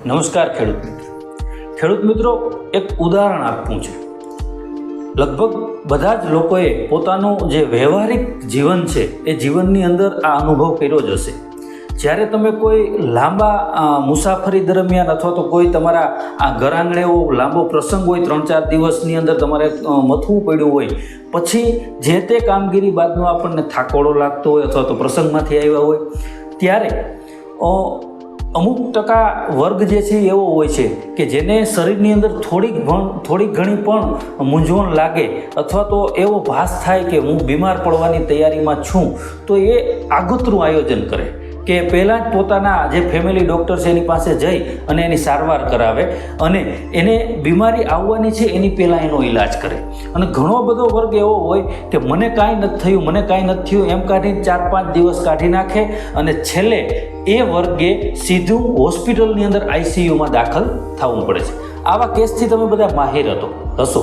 નમસ્કાર ખેડૂત મિત્રો, એક ઉદાહરણ આપવું છે. લગભગ બધા જ લોકોએ પોતાનું જે વ્યવહારિક જીવન છે એ જીવનની અંદર આ અનુભવ કર્યો જ હશે. જ્યારે તમે કોઈ લાંબા મુસાફરી દરમિયાન અથવા તો કોઈ તમારા આ ઘર આંગણે એવો લાંબો પ્રસંગ હોય, 3-4 દિવસની અંદર તમારે મથવું પડ્યું હોય, પછી જે તે કામગીરી બાદનો આપણને થાકોડો લાગતો હોય અથવા તો પ્રસંગમાંથી આવ્યા હોય, ત્યારે અમુક ટકા વર્ગ જે છે એવો હોય છે કે જેને શરીરની અંદર થોડીક ઘણી પણ મૂંઝવણ લાગે અથવા તો એવો ભાસ થાય કે હું બીમાર પડવાની તૈયારીમાં છું, તો એ આગોતરું આયોજન કરે કે પહેલાં જ પોતાના જે ફેમિલી ડૉક્ટર છે એની પાસે જઈ અને એની સારવાર કરાવે અને એને બીમારી આવવાની છે એની પહેલાં એનો ઈલાજ કરે. અને ઘણો બધો વર્ગ એવો હોય કે મને કાંઈ નથી થયું એમ કાઢીને 4-5 દિવસ કાઢી નાખે અને છેલ્લે એ વર્ગે સીધું હોસ્પિટલની અંદર ICUમાં દાખલ થવું પડે છે. આવા કેસથી તમે બધા માહિર હશો.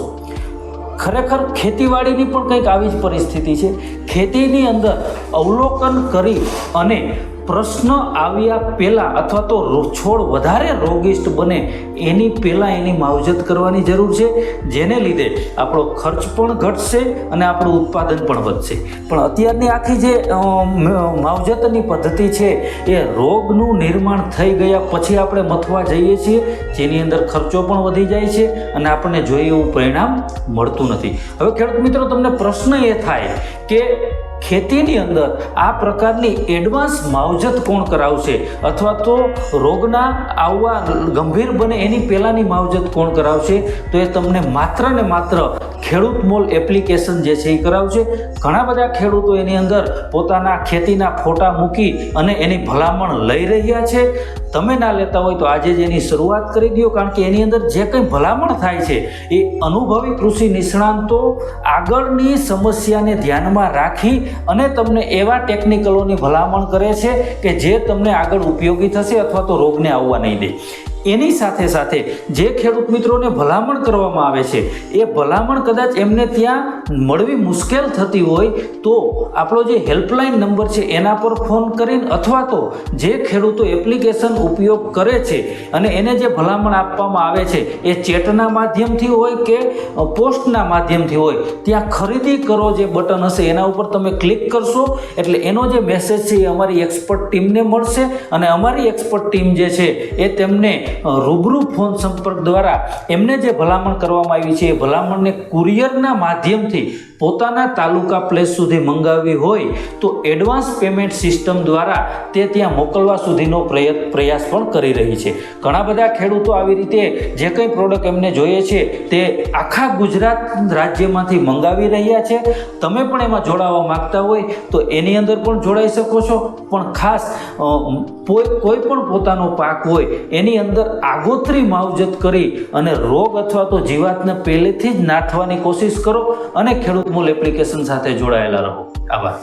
ખરેખર ખેતીવાડીની પણ કંઈક આવી જ પરિસ્થિતિ છે. ખેતીની અંદર અવલોકન કરી અને પ્રશ્ન આવ્યા પહેલાં અથવા તો છોડ વધારે રોગિષ્ટ બને એની પહેલાં એની માવજત કરવાની જરૂર છે, જેને લીધે આપણો ખર્ચ પણ ઘટશે અને આપણું ઉત્પાદન પણ વધશે. પણ અત્યારની આખી જે માવજતની પદ્ધતિ છે એ રોગનું નિર્માણ થઈ ગયા પછી આપણે મથવા જઈએ છીએ, જેની અંદર ખર્ચો પણ વધી જાય છે અને આપણને જોઈએ એવું પરિણામ મળતું નથી. હવે ખેડૂત મિત્રો, તમને પ્રશ્ન એ થાય કે ખેતીની અંદર આ પ્રકારની એડવાન્સ માવજત કોણ કરાવશે અથવા તો રોગના આવવા ગંભીર બને એની પહેલાંની માવજત કોણ કરાવશે? તો એ તમને માત્ર ને માત્ર ખેડૂત મોલ એપ્લિકેશન જે છે એ કરાવશે. ઘણા બધા ખેડૂતો એની અંદર પોતાના ખેતીના ફોટા મૂકી અને એની ભલામણ લઈ રહ્યા છે. તમે ના લેતા હોય તો આજે જ એની શરૂઆત કરી દો, કારણ કે એની અંદર જે કંઈ ભલામણ થાય છે એ અનુભવી કૃષિ નિષ્ણાંતો આગળની સમસ્યાને ધ્યાનમાં રાખી અને તમને એવા ટેકનિકલોની ભલામણ કરે છે કે જે તમને આગળ ઉપયોગી થશે અથવા તો રોગને આવવા નહીં દે. એની સાથે સાથે જે ખેડૂત મિત્રોને ભલામણ કરવામાં આવે છે એ ભલામણ કદાચ એમને ત્યાં મળવી મુશ્કેલ થતી હોય તો આપણો જે હેલ્પલાઇન નંબર છે એના પર ફોન કરીને અથવા તો જે ખેડૂતો એપ્લિકેશન ઉપયોગ કરે છે અને એને જે ભલામણ આપવામાં આવે છે એ ચેટના માધ્યમથી હોય કે પોસ્ટના માધ્યમથી હોય, ત્યાં ખરીદી કરો જે બટન હશે એના ઉપર તમે ક્લિક કરશો એટલે એનો જે મેસેજ છે એ અમારી એક્સપર્ટ ટીમને મળશે અને અમારી એક્સપર્ટ ટીમ જે છે એ તેમને રૂબરૂ ફોન સંપર્ક દ્વારા એમને જે ભલામણ કરવામાં આવી છે એ ભલામણને કુરિયરના માધ્યમથી પોતાના તાલુકા પ્લેસ સુધી મંગાવવી હોય તો એડવાન્સ પેમેન્ટ સિસ્ટમ દ્વારા તે ત્યાં મોકલવા સુધીનો પ્રયાસ પણ કરી રહી છે. ઘણા બધા ખેડૂતો આવી રીતે જે કંઈ પ્રોડક્ટ એમને જોઈએ છે તે આખા ગુજરાત રાજ્યમાંથી મંગાવી રહ્યા છે. તમે પણ એમાં જોડાવા માગતા હોય તો એની અંદર પણ જોડાઈ શકો છો. પણ ખાસ કોઈ પણ પોતાનો પાક હોય એની અંદર આગોતરી માવજત કરી અને રોગ અથવા તો જીવાતને પહેલેથી જ નાથવાની કોશિશ કરો અને ખેડૂત મૂલ એપ્લિકેશન સાથે જોડાયેલા રહો. આભાર.